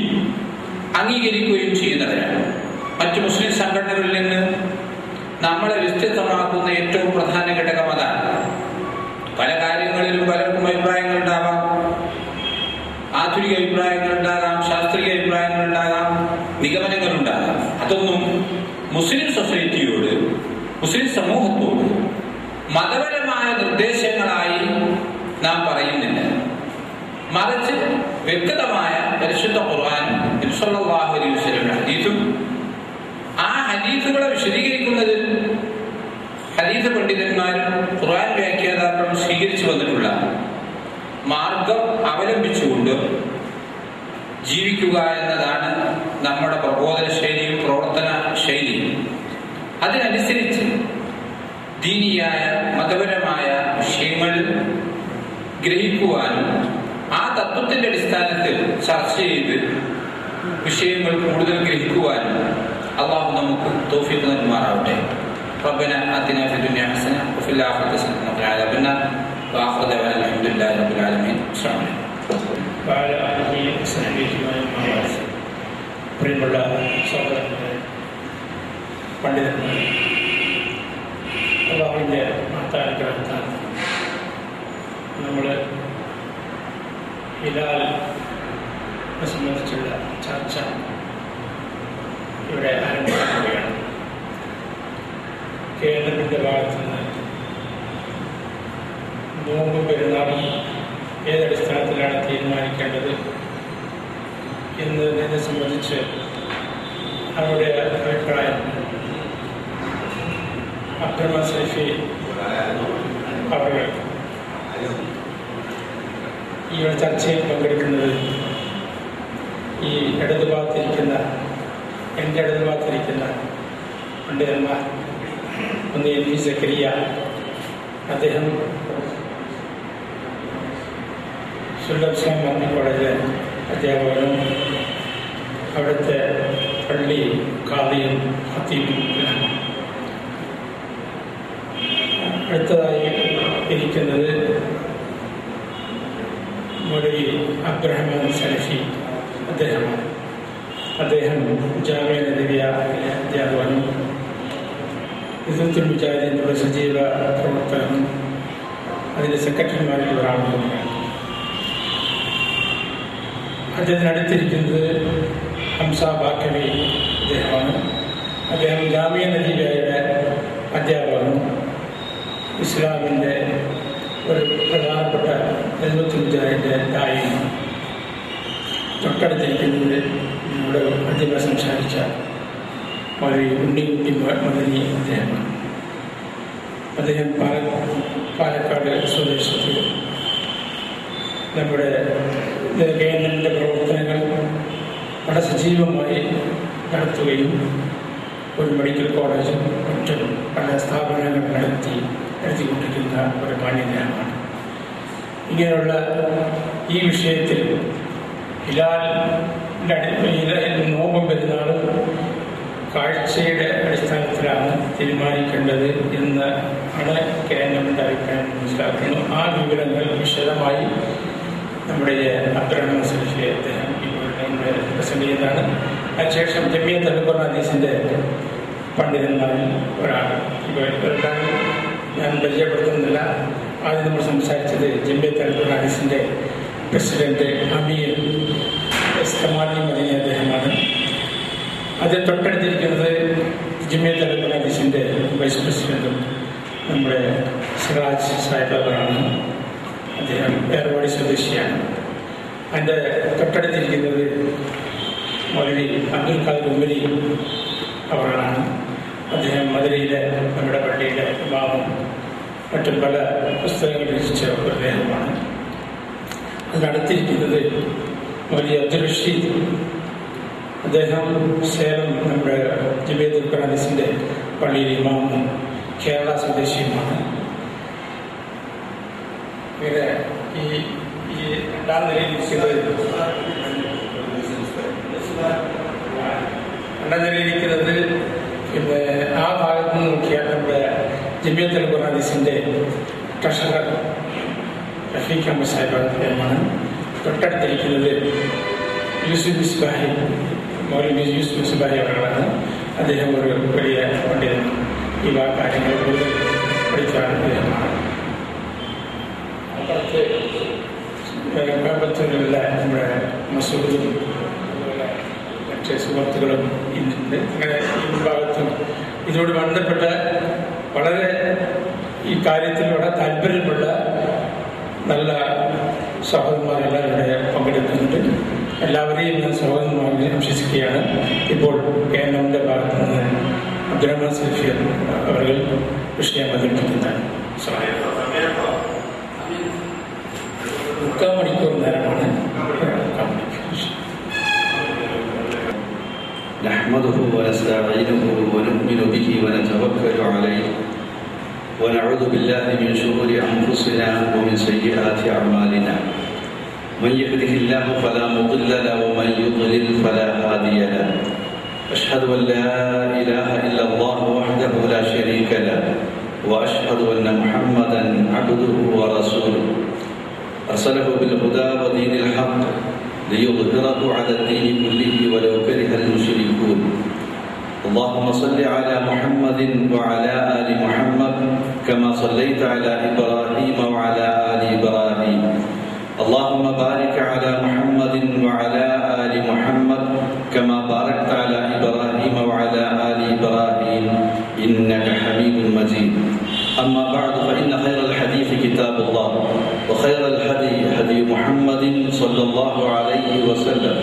അംഗീകരിക്കുകയും ചെയ്യുന്നവരാണ്. മറ്റു മുസ്ലിം സംഘടനകളിൽ നിന്ന് നമ്മളെ വ്യത്യസ്തമാക്കുന്ന ഏറ്റവും പ്രധാന ഘടകം അതാണ്. പല കാര്യങ്ങളിലും പലർക്കും അഭിപ്രായങ്ങൾ ഉണ്ടാവാം, ആധുനിക അഭിപ്രായങ്ങൾ ഉണ്ടാകാം, ശാസ്ത്രീയ അഭിപ്രായങ്ങൾ ഉണ്ടാകാം, നിഗമനങ്ങൾ ഉണ്ടാകാം. അതൊന്നും മുസ്ലിം സൊസൈറ്റിയോട്, മുസ്ലിം സമൂഹത്തോട് മതപരമായ നിർദ്ദേശങ്ങളായി നാം പറയുന്നില്ല. മറിച്ച് വ്യക്തമായ പരിശുദ്ധ ഖുർആൻ, നബി സല്ലല്ലാഹു അലൈഹി വസല്ലം ഹദീസും ആ ഹദീസുകളെ വിശദീകരിക്കുന്നതിൽ ഹദീസ് പണ്ഡിതന്മാരും ഖുർആൻ വ്യാഖ്യാതാക്കളും സ്വീകരിച്ചു വന്നിട്ടുള്ള മാർഗം അവലംബിച്ചുകൊണ്ട് ജീവിക്കുക എന്നതാണ് നമ്മുടെ പ്രബോധന ശൈലിയും പ്രവർത്തന ശൈലിയും. അതിനനുസരിച്ച് ദീനിയായ മതപരമായ വിഷയങ്ങളിൽ ഗ്രഹിക്കുവാനും ആ തത്വത്തിന്റെ അടിസ്ഥാനത്തിൽ ചർച്ച ചെയ്ത് വിഷയങ്ങൾ കൂടുതൽ ഗ്രഹിക്കുവാനും അള്ളാഹു നമുക്ക് തൗഫീഖ് നൽകുമാറാവട്ടെ. ربنا آتنا في الدنيا حسنة وفي الآخرة حسنة وقنا عذاب النار وآخر دعوانا الحمد لله رب العالمين. السلام عليكم وعلى آله وصحبه أجمعين. പ്രിയമുള്ള സഹോദരന്മാരെ, പണ്ഡിതന്മാരെ, അല്ലാഹുവിൻ്റെ മഹത്താനുഗ്രഹത്താൽ നമ്മൾ ഹിലാലിനെ സംബന്ധിച്ചുള്ള ചർച്ച ഇവിടെ ആരംഭിക്കുകയാണ്. കേരളത്തിൻ്റെ ഭാഗത്ത് നിന്ന് നോമ്പും പെരുന്നാളും ഏതടിസ്ഥാനത്തിലാണ് തീരുമാനിക്കേണ്ടത് എന്നതിനെ സംബന്ധിച്ച് അവരുടെ അഭിപ്രായം അബ്ദുറഹ്മാൻ സലഫി അവർ ഈ ഒരു ചർച്ചയിൽ പങ്കെടുക്കുന്നത് ഈ ഇടതുഭാഗത്തിരിക്കുന്ന എൻ്റെ ഇടതുഭാഗത്തിരിക്കുന്ന പണ്ഡിതന്മാർ ഒന്ന് എം വി സക്കരിയ, അദ്ദേഹം സുല്ലം ഇസ്ലാം മദനി കോളേജിലെ അധ്യാപകനും അവിടുത്തെ പള്ളി ഖാദിയും ഖത്തീബും. അടുത്തതായി ഇരിക്കുന്നത് മൗലവി അബ്ദുറഹ്മാൻ സലഫി അദ്ദേഹമാണ്. അദ്ദേഹം ജാമിഅ നബവിയിലെ അധ്യാപകനും ഇസ്ലാത്തുൽ മുജാഹിദീൻ്റെ സജീവ പ്രവർത്തകനും അതിൻ്റെ സെക്രട്ടറിമാരിൽ ഒരാളാണ്. അദ്ദേഹത്തിനടുത്തിരിക്കുന്നത് ഹംസ ബാക്കവി അദ്ദേഹമാണ്. അദ്ദേഹം ജാമിഅ നബവിയിലെ അധ്യാപകനും ഇസ്ലാമിൻ്റെ ഒരു പ്രധാനപ്പെട്ട ഇസ്ലാത്തുൽ മുജാഹിദിൻ്റെ ദായിയാണ്. തൊട്ടടുത്തിരിക്കുന്നത് നമ്മുടെ ആദ്യമേ സംസാരിച്ച മൗലവി ഉണ്ണിക്കുട്ടി മദനി അദ്ദേഹമാണ്. അദ്ദേഹം പാലക്കാട് സ്വദേശത്ത് നമ്മുടെ ഗവൺമെൻറ്റിൻ്റെ പ്രവർത്തനങ്ങൾ വളരെ സജീവമായി നടത്തുകയും ഒരു മെഡിക്കൽ കോളേജും മറ്റു പല സ്ഥാപനങ്ങൾ നടത്തിക്കൊണ്ടിരിക്കുന്ന ഒരു മാന്യതയാണ്. ഇങ്ങനെയുള്ള ഈ വിഷയത്തിൽ നോമ്പും പെരുന്നാളും കാഴ്ചയുടെ അടിസ്ഥാനത്തിലാണ് തീരുമാനിക്കേണ്ടത് എന്ന് ആണ് ഗവൺമെൻറ് അഭിപ്രായം മനസ്സിലാക്കുന്നു. ആ വിവരങ്ങൾ വിശദമായി നമ്മുടെ അബ്ദുറഹ്മാൻ സലഫി അദ്ദേഹം ഇപ്പോൾ പ്രസന്റ് ചെയ്യുന്നതാണ്. അതിനുശേഷം ജമിയത്ത് അൽ-ഖുർആൻ ഹദീസിൻ്റെ പണ്ഡിതന്മാരിൽ ഒരാൾ ഇവരെല്ലാം ഞാൻ പരിചയപ്പെടുത്തുന്നില്ല. ആദ്യം നമ്മൾ സംസാരിച്ചത് ജമിയത്ത് അൽ-ഖുർആൻ ഹദീസിൻ്റെ പ്രസിഡന്റ് അമീർ കമാലി മദനി അദ്ദേഹമാണ്. അത് തൊട്ടടുത്തിരിക്കുന്നത് ജമിയത്ത് അൽ-ഖുർആൻ ഹദീസിൻ്റെ വൈസ് പ്രസിഡന്റും നമ്മുടെ സിറാജ് സാഹിബാണ്. അദ്ദേഹം ഏർവാടി സ്വദേശിയാണ്. അതിൻ്റെ തൊട്ടടുത്തിരിക്കുന്നത് മൗലവി അബ്ദുൽ ഖാദിർ ഉമരി അവരാണ്. അദ്ദേഹം മദരിയിലെ നമ്മുടെ പള്ളിയിലെ ഇമാമും മറ്റും പല പുസ്തകങ്ങൾ രചിച്ച ഒരു അദ്ദേഹമാണ്. അതിനടുത്തിരിക്കുന്നത് മൗലവി അബ്ദുൽ റഷീദ്, അദ്ദേഹം സേലം നമ്മുടെ ജമിയത്ത് അൽ-ഖുർആൻ ഹദീസിൻ്റെ പള്ളിയിലെ ഇമാമും കേരള സ്വദേശിയുമാണ്. ഇങ്ങനെ ഈ രണ്ടാം നിലയിരിക്കുന്നത് പിന്നെ ആ ഭാഗത്ത് നിന്ന് നോക്കിയാൽ നമ്മുടെ ജമിയത്ത് അൽ-ഖുർആൻ ഹദീസിൻ്റെ ട്രഷറർ റഫീഖ് അഹമ്മദ് സാഹിബ് അദ്ദേഹമാണ്. തൊട്ടടുത്തിരിക്കുന്നത് യൂസുഫ് മിസ്ബാഹി, മൗലവി യൂസുഫ് മിസ്ബാഹി അവരാണ്. അദ്ദേഹം ഒരു വലിയ പണ്ഡിതൻ, ഈ കാര്യങ്ങൾ കൂടുതൽ പഠിച്ചാണ് അദ്ദേഹമാണ്. അപ്പുറത്ത് കാമ്പത്തൂരിലുള്ള നമ്മുടെ മസൂദും അതുപോലെ മറ്റ് സുഹൃത്തുക്കളും ഇന്നുണ്ട്. അങ്ങനെ ഈ ഭാഗത്തും ഇതിനോട് ബന്ധപ്പെട്ട വളരെ ഈ കാര്യത്തിൽ വളരെ താല്പര്യമുള്ള നല്ല സഹോദരന്മാരെല്ലാം ഇവിടെ പങ്കെടുക്കുന്നുണ്ട്. എല്ലാവരെയും ഞാൻ സഹോദരന്മാരെ വിശ്വസിക്കുകയാണ്. ഇപ്പോൾ കേരളത്തിൻ്റെ ഭാഗത്തു നിന്ന് അബ്ദുറഹ്മാൻ സലഫി അവർ വിഷയം അവതരിപ്പിക്കുന്നതാണ്. മുക്കാൽ മണിക്കൂർ നേരമാണ്. نحمده ونستعينه ونؤمن به ونتوكل عليه ونعوذ بالله من شرور أنفسنا ومن سيئات أعمالنا من يهده الله فلا مضل له ومن يضلل فلا هادي له أشهد أن لا إله إلا الله وحده لا شريك له وأشهد أن محمدا عبده ورسوله أرسله بالهدى ودين الحق ليظهره على الدين كله ولو كره المشركون اللهم صل على محمد وعلى آل محمد كما صليت على إبراهيم وعلى آل إبراهيم اللهم بارك على محمد وعلى آل محمد كما باركت على إبراهيم وعلى آل إبراهيم إنك حميد مجيد أما بعد فإن خير الحديث كتاب الله وخير الهدي هدي محمد صلى الله عليه وسلم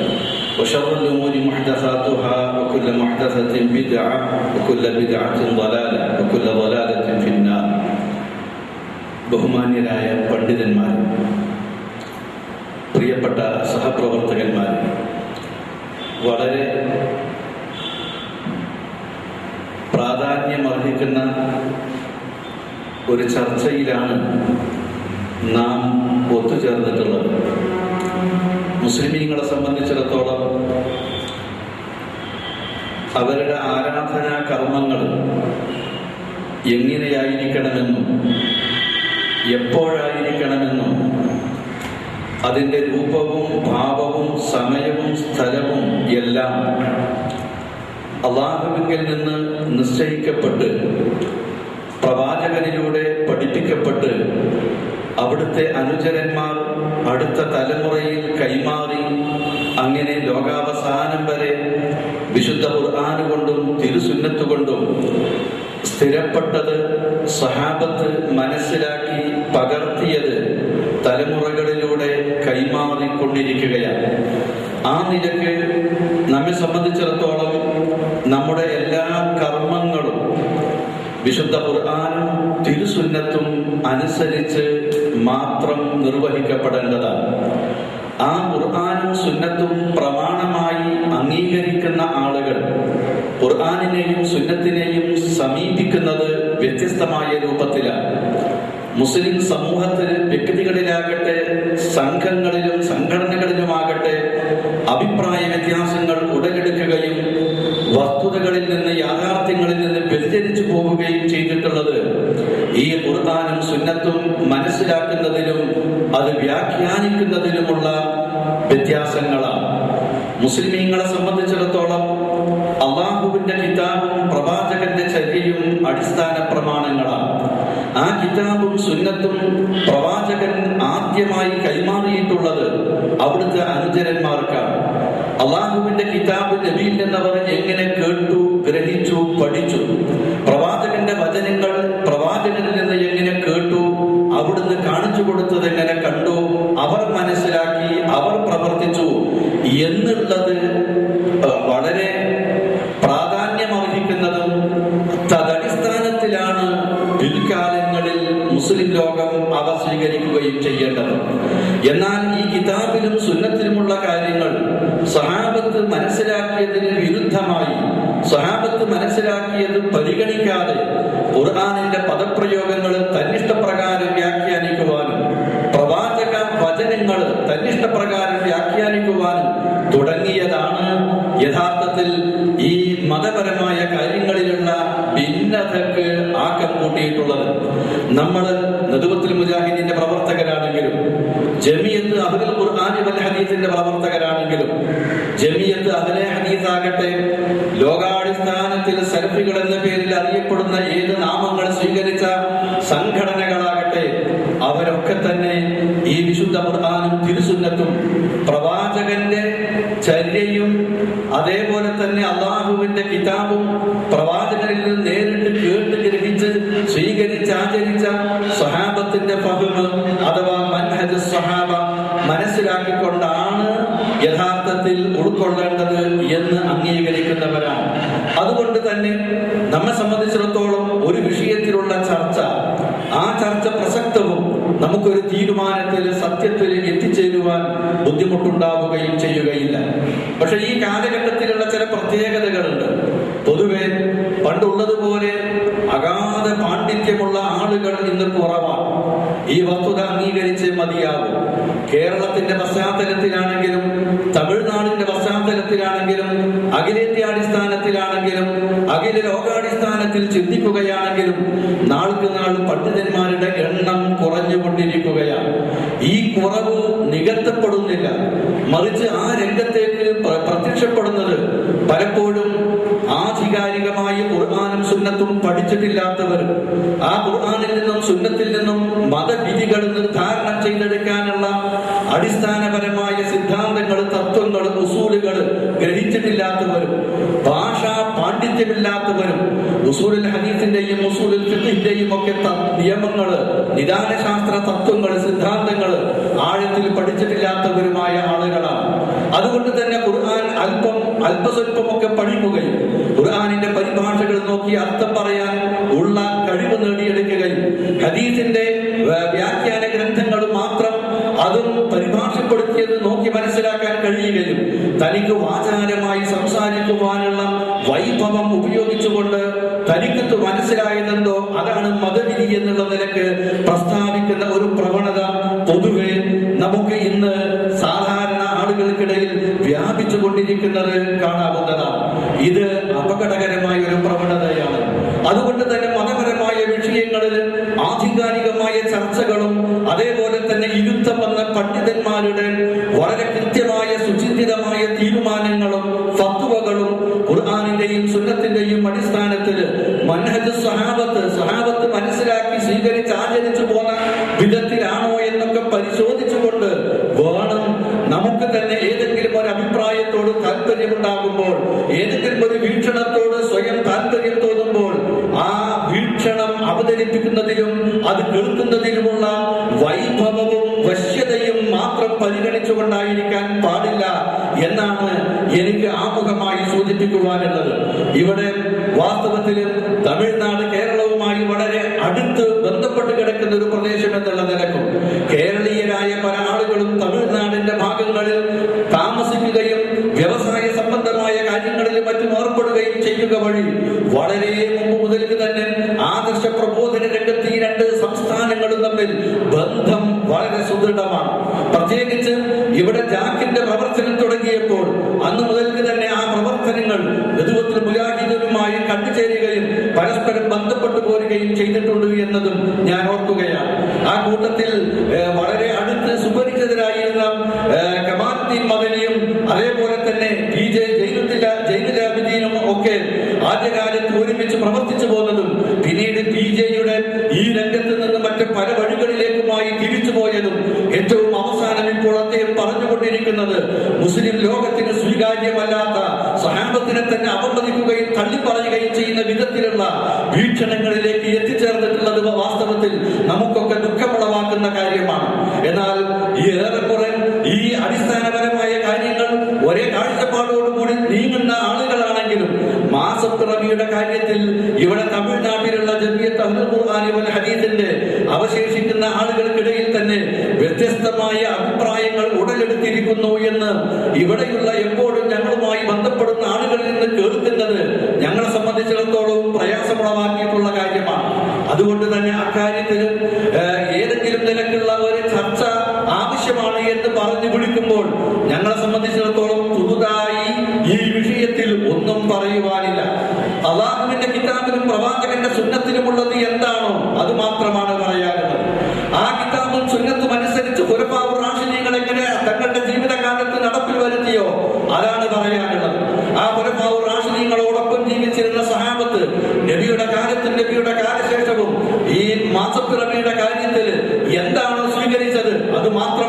وشر الأمور محدثاتها وكل محدثة بدعة وكل بدعة ضلالة وكل ضلالة في النار. ബഹുമാന്യരായ പണ്ഡിതന്മാർ, പ്രിയപ്പെട്ട സഹപ്രവർത്തകന്മാർ, വളരെ പ്രാധാന്യമർഹിക്കുന്ന ഒരു ചർച്ചയിലാണ് നാം ഒത്തുചേർന്നിട്ടുള്ളത്. മുസ്ലിമീങ്ങളെ സംബന്ധിച്ചിടത്തോളം അവരുടെ ആരാധനാ കർമ്മങ്ങൾ എങ്ങനെയായിരിക്കണമെന്നും എപ്പോഴായിരിക്കണമെന്നും അതിൻ്റെ രൂപവും ഭാവവും സമയവും സ്ഥലവും എല്ലാം അല്ലാഹുവിൽ നിന്ന് നിശ്ചയിക്കപ്പെട്ട് പ്രവാചകനിലൂടെ പഠിപ്പിക്കപ്പെട്ട് അവിടുത്തെ അനുചരന്മാർ അടുത്ത തലമുറയിൽ കൈമാറി അങ്ങനെ ലോകാവസാനം വരെ വിശുദ്ധ ഖുർആൻ കൊണ്ടും തിരുസുന്നത്ത് കൊണ്ടും സ്ഥിരപ്പെട്ടത് സഹാബത്ത് മനസ്സിലാക്കി പകർത്തിയത് തലമുറകളിലൂടെ കൈമാറിക്കൊണ്ടിരിക്കുകയാണ്. ആ നിലയ്ക്ക് നമ്മെ സംബന്ധിച്ചിടത്തോളം നമ്മുടെ എല്ലാ കർമ്മങ്ങളും വിശുദ്ധ ഖുർആനും തിരുസുന്നത്തും അനുസരിച്ച് മാത്രം നിർവഹിക്കപ്പെടേണ്ടതാണ്. ആ ഖുർആനും സുന്നത്തും പ്രമാണമായി അംഗീകരിക്കുന്ന ആളുകൾ ഖുർആനിനെയും സുന്നത്തിനെയും സമീപിക്കുന്നത് വ്യത്യസ്തമായ രൂപത്തിലാണ്. മുസ്ലിം സമൂഹത്തിൽ വ്യക്തികളിലാകട്ടെ സംഘങ്ങളിലും സംഘടനകളിലുമാകട്ടെ അഭിപ്രായ വ്യത്യാസങ്ങൾ ഉടലെടുക്കുകയും വസ്തുതകളിൽ നിന്ന് യാഥാർത്ഥ്യങ്ങളിൽ നിന്ന് വ്യതിചലിച്ചു പോവുകയും ചെയ്തിട്ടുള്ളത് ഈ ഖുർആനും സുന്നത്തും മനസ്സിലാക്കുന്നതിലും അത് വ്യാഖ്യാനിക്കുന്നതിലുമുള്ള വ്യത്യാസങ്ങളാണ്. മുസ്ലിമീങ്ങളെ സംബന്ധിച്ചിടത്തോളം അല്ലാഹുവിന്റെ കിതാബും പ്രവാചകന്റെ ചര്യയും അടിസ്ഥാന പ്രമാണങ്ങളാണ്. ആ കിതാബും സുന്നത്തും പ്രവാചകൻ ആദ്യമായി കൈമാറിയിട്ടുള്ളത് അവിടുത്തെ അനുചരന്മാർക്കാണ്. അല്ലാഹുവിന്റെ കിതാബ് നബിയിൽ നിന്നവർ എങ്ങനെ കേട്ടു, ഗ്രഹിച്ചു, പഠിച്ചു, പ്രവാചകന്റെ വചനങ്ങൾ പ്രവാചകനിൽ നിന്ന് എങ്ങനെ കേട്ടു, അവിടുന്ന് കാണിച്ചു കൊടുത്തത് എങ്ങനെ കണ്ടു, അവർ മനസ്സിലാക്കി, അവർ പ്രവർത്തിച്ചു എന്നുള്ളത് വളരെ പ്രാധാന്യമർഹിക്കുന്നതും തദടിസ്ഥാനത്തിലാണ് പിൽക്കാലങ്ങളിൽ മുസ്ലിം ലോകം അവ സ്വീകരിക്കുകയും ചെയ്യേണ്ടത്. എന്നാൽ ഈ കിതാബിലും സുന്നത്തിലുമുള്ള കാര്യങ്ങൾ സഹാബത്ത് മനസ്സിലാക്കിയതിന് വിരുദ്ധമായി, സഹാബത്ത് മനസ്സിലാക്കിയത് പരിഗണിക്കാതെ ഖുർആനിന്റെ പദപ്രയോഗങ്ങൾ തന്നിഷ്ടപ്രകാരം വ്യാഖ്യാനിക്കുവാനും പ്രവാചക വചനങ്ങൾ തന്നിഷ്ടപ്രകാരം വ്യാഖ്യാനിക്കുവാനും തുടങ്ങിയതാണ് യഥാർത്ഥത്തിൽ ഈ മതപരമായ കാര്യങ്ങളിലുള്ള ഭിന്നതക്ക് ആക്കം കൂട്ടിയിട്ടുള്ളത്. നമ്മൾ നദുവത്തുൽ മുജാഹിദിന്റെ പ്രവർത്തകരാണെങ്കിലും ജമിയത്ത് അഹ്ലുൽ ഖുർആൻ വൽ ഹദീസിന്റെ പ്രവർത്തകരാണെങ്കിലും ജമിയത്ത് അഹ്ലെ ഹദീസ് ആകട്ടെ, ലോകാടിസ്ഥാനത്തിൽ സലഫികൾ എന്ന പേരിൽ അറിയപ്പെടുന്ന ഏത് നാമങ്ങൾ സ്വീകരിച്ച സംഘടനകളാകട്ടെ, അവരൊക്കെ തന്നെ ഈ വിശുദ്ധ ഖുർആനും തിരുസുന്നത്തും പ്രവാചകന്റെ ചര്യയും അതേപോലെ തന്നെ അല്ലാഹുവിന്റെ കിതാബും പ്രവാചകനിൽ നിന്ന് നേരിട്ട് കേട്ട് ഗ്രഹിച്ച് സ്വീകരിച്ച് ആചരിച്ച സ്വഹാബത്തിന്റെ ഫഹ്മ് അഥവാ മൻഹജ് സ്വഹാബ മനസ്സിലാക്കിക്കൊണ്ടാണ് യഥാർത്ഥത്തിൽ ഉൾക്കൊള്ളേണ്ടത് എന്ന് അംഗീകരിക്കുന്നവരാണ്. അതുകൊണ്ട് തന്നെ നമ്മെ സംബന്ധിച്ചിടത്തോളം ഒരു വിഷയത്തിലുള്ള ചർച്ച, ആ ചർച്ച പ്രസക്തവും നമുക്കൊരു തീരുമാനത്തിൽ സത്യത്തിൽ എത്തിച്ചേരുവാൻ ബുദ്ധിമുട്ടുണ്ടാവുകയും ചെയ്യുകയില്ല. പക്ഷെ ഈ കാലഘട്ടത്തിലുള്ള ചില പ്രത്യേകതകളുണ്ട്. പൊതുവെ പണ്ടുള്ളതുപോലെ അഗാധ പാണ്ഡിത്യമുള്ള ആളുകൾ ഇന്ന് കുറവാണ്. ഈ വസ്തുത അംഗീകരിച്ചേ മതിയാവും. കേരളത്തിന്റെ പശ്ചാത്തലത്തിലാണെങ്കിലും തമിഴ്നാടിന്റെ പശ്ചാത്തലത്തിലാണെങ്കിലും അഖിലേന്ത്യാടിസ്ഥാനത്തിലാണെങ്കിലും അഖില ലോകാടിസ്ഥാനത്തിൽ ചിന്തിക്കുകയാണെങ്കിലും നാൾക്ക് നാൾ പണ്ഡിതന്മാരുടെ എണ്ണം കുറഞ്ഞുകൊണ്ടിരിക്കുകയാണ്. ഈ കുറവ് നികത്തപ്പെടുന്നില്ല, മറിച്ച് ആ രംഗത്തേക്ക് പ്രത്യക്ഷപ്പെടുന്നത് പലപ്പോഴും ആധികാരികമായി ഖുർആനും സുന്നത്തും പഠിച്ചിട്ടില്ലാത്തവർ, ആ ഖുർആനിൽ നിന്നും സുന്നത്തിൽ നിന്നും മതവിധികൾ നിർദ്ധാരണം ചെയ്തെടുക്കാനുള്ള അടിസ്ഥാനപരമായ സിദ്ധാന്തങ്ങൾ, തത്വങ്ങൾ, ഉസൂലുകൾ ഗ്രഹിച്ചിട്ടില്ലാത്തവരും ഭാഷാ പാണ്ഡിത്യമില്ലാത്തവരും ഉസൂലുൽ ഹദീസിന്റെയും ഉസൂലുൽ ഫിഖ്ഹിന്റെയും ഒക്കെ നിയമങ്ങൾ, നിദാനശാസ്ത്ര തത്വങ്ങൾ, സിദ്ധാന്തങ്ങൾ ആഴത്തിൽ പഠിച്ചിട്ടില്ലാത്തവരുമായ ആളുകളാണ്. അതുകൊണ്ട് തന്നെ ഖുർആൻ അല്പസ്വല്പമൊക്കെ പഠിക്കുകയും ഖുർആനിന്റെ പരിഭാഷകൾ നോക്കി അർത്ഥം പറയാൻ ഉള്ള കഴിവ് നേടിയെടുക്കുകയും ഹദീസിന്റെ വ്യാഖ്യാന ഗ്രന്ഥങ്ങൾ മാത്രം അതും പരിഭാഷപ്പെടുത്തിയത് നോക്കി മനസ്സിലാക്കാൻ കഴിയുകയും തനിക്ക് വാചാലമായി സംസാരിക്കുവാനുള്ള വൈഭവം ഉപയോഗിച്ചുകൊണ്ട് തനിക്ക് മനസ്സിലായതെന്തോ അതാണ് മതവിധി എന്നുള്ള നിലക്ക് പ്രസ്താവിക്കുന്ന ഒരു പ്രവണത പൊതുവെ നമുക്ക് ഇന്ന് സാധാരണ ആളുകൾക്കിടയിൽ വ്യാപിച്ചു കൊണ്ടിരിക്കുന്നത് കാണാവുന്നതാണ്. ഇത് അപകടകരമായ ഒരു പ്രവണതയാണ്. അതുകൊണ്ട് തന്നെ മതപരമായ വിഷയങ്ങളിൽ ആധികാരികമായ ചർച്ചകളും അതേപോലെ തന്നെ ഇരുത്തം വന്ന പണ്ഡിതന്മാരുടെ വളരെ കൃത്യമായ സുചിന്തിതമായ തീരുമാനങ്ങളും ഫത്വകളും ഖുർആനിന്റെയും സുന്നത്തിന്റെയും അടിസ്ഥാനത്തിൽ മൻഹജ് സ്വഹാബത്ത് മനസ്സിലാക്കി സ്വീകരിച്ച് ആചരിച്ചു പോന്ന വിധത്തിലാണോ എന്നൊക്കെ പരിശോധിച്ചുകൊണ്ട് വേണം നമുക്ക് തന്നെ ഏതെങ്കിലും ഒരു അഭിപ്രായത്തോട് താല്പര്യമുണ്ടാകുമ്പോൾ, ഏതെങ്കിലും ഒരു വീക്ഷണത്തോട് സ്വയം താല്പര്യം തോന്നുമ്പോൾ ആ വീക്ഷണം അവതരിപ്പിക്കുന്നതിലും അത് കേൾക്കുന്നതിലുമുള്ള വൈഭവവും വശ്യതയും മാത്രം പരിഗണിച്ചുകൊണ്ടായിരിക്കാൻ പാടില്ല എന്നാണ് എനിക്ക് ആമുഖമായി സൂചിപ്പിക്കുവാനുള്ളത്. ഇവിടെ വാസ്തവത്തിൽ തമിഴ്നാട് കേരളവുമായി വളരെ അടുത്ത് ബന്ധപ്പെട്ട് കിടക്കുന്ന ഒരു പ്രദേശം എന്നുള്ള നിലക്കും കേരളീയരായ പല ആളുകളും തമിഴ്നാടിന്റെ ഭാഗങ്ങളിൽ താമസിക്കുകയും വ്യവസായ സംബന്ധമായ കാര്യങ്ങളിൽ മറ്റും ഏർപ്പെടുകയും ചെയ്യുക വഴി വളരെ മുമ്പ് മുതൽക്ക് തന്നെ ആദർശ പ്രബോധന രംഗത്ത് ഈ രണ്ട് സംസ്ഥാനങ്ങളും തമ്മിൽ ബന്ധം വളരെ സുദൃഢമാണ്. പ്രത്യേകിച്ച് ഇവിടെ ജാക്കിന്റെ പ്രവർത്തനം തുടങ്ങിയപ്പോൾ അന്ന് മുതൽക്ക് തന്നെ ആ പ്രവർത്തനങ്ങൾ നെതുവത്തിൽ മുജാഹിദുമായി കണ്ടുചേരുകയും പരസ്പരം ബന്ധപ്പെട്ടു പോരുകയും ചെയ്തിട്ടുണ്ട് എന്നതും ഞാൻ ഓർക്കുകയാണ്. ആ കൂട്ടത്തിൽ വളരെ അടുത്ത് സുപരിചിതരായിരുന്ന കമാലുദ്ദീൻ മദനിയും അതേപോലെ തന്നെ PJ ജൈനുലാബിദീനും ഒക്കെ ആദ്യകാലത്ത് ഒരുമിച്ച് പ്രവർത്തിച്ചു പോകുന്നതും പിന്നീട് PJയുടെ ഈ രംഗത്ത് നിന്ന് മറ്റ് പല വഴികളിലേക്കുമായി തിരിച്ചുപോയതും ഏറ്റവും അവസാനം ഇപ്പോൾ അദ്ദേഹം പറഞ്ഞുകൊണ്ടിരിക്കുന്നത് മുസ്ലിം ലോകത്തിന് സ്വീകാര്യമല്ലാത്ത സ്വഹാബത്തിനെ തന്നെ അപമതിക്കുകയും തള്ളിപ്പറയുകയും ചെയ്യുന്ന വിധത്തിലുള്ള വീക്ഷണങ്ങളിലേക്ക് എത്തിച്ചേർന്നിട്ടുള്ളത് വാസ്തവത്തിൽ നമുക്കൊക്കെ ദുഃഖമുളവാക്കുന്ന കാര്യമാണ്. എന്നാൽ ഏറെക്കുറെ ഈ അടിസ്ഥാനപരമായ കാര്യങ്ങൾ ഒരേ കാഴ്ചപ്പാടോടുകൂടി നീങ്ങുന്ന ആളുകളാണെങ്കിലും മാസപ്പിറവിയുടെ കാര്യത്തിൽ ഇവിടെ തമിഴ്നാട്ടിലുള്ള ജമിയത്ത് അഹ്ലുൽ ഖുർആൻ വൽ ഹദീസിന്റെ അവശേഷിക്കുന്ന ആളുകൾക്കിടയിൽ തന്നെ വ്യത്യസ്തമായ അഭിപ്രായങ്ങൾ ഉടലെടുത്തിരിക്കുന്നു എന്ന് ഇവിടെയുള്ള എപ്പോഴും ഞങ്ങളുമായി ബന്ധപ്പെടുന്ന ആളുകളിൽ നിന്ന് കേൾക്കുന്നത് ഞങ്ങളെ സംബന്ധിച്ചിടത്തോളം പ്രയാസമുളവാക്കിയിട്ടുള്ള കാര്യമാണ്. അതുകൊണ്ട് തന്നെ അക്കാര്യത്തിൽ ഏതെങ്കിലും നിലക്കുള്ള ഒരു ചർച്ച ആവശ്യമാണ് എന്ന് പറഞ്ഞു വിളിക്കുമ്പോൾ ഞങ്ങളെ സംബന്ധിച്ചിടത്തോളം പുതുതായി ഈ വിഷയത്തിൽ ഒന്നും പറയുവാനില്ല. അല്ലാഹുവിന്റെ കിതാബിലും പ്രവാചകന്റെ സുന്നത്തിലുമുള്ളത് എന്താണോ അത് മാത്രമാണ് പറയാനുള്ളത്. ആ കിതാബും സുന്നത്തും അനുസരിച്ച് ഖുലഫാഉർ റാഷിദീൻ എങ്ങനെ തങ്ങളുടെ ജീവിതകാലത്ത് നടപ്പിൽ വരുത്തിയോ അതാണ് പറയാനുള്ളത്. ആ ഖുലഫാഉർ റാഷിദീങ്ങളോടൊപ്പം ജീവിച്ചിരുന്ന സഹാബത്ത് നബിയുടെ കാലത്തും നബിയുടെ കാലശേഷവും ഈ മാസപ്പിറവിയുടെ കാര്യത്തിൽ എന്താണോ സ്വീകരിച്ചത് അത് മാത്രം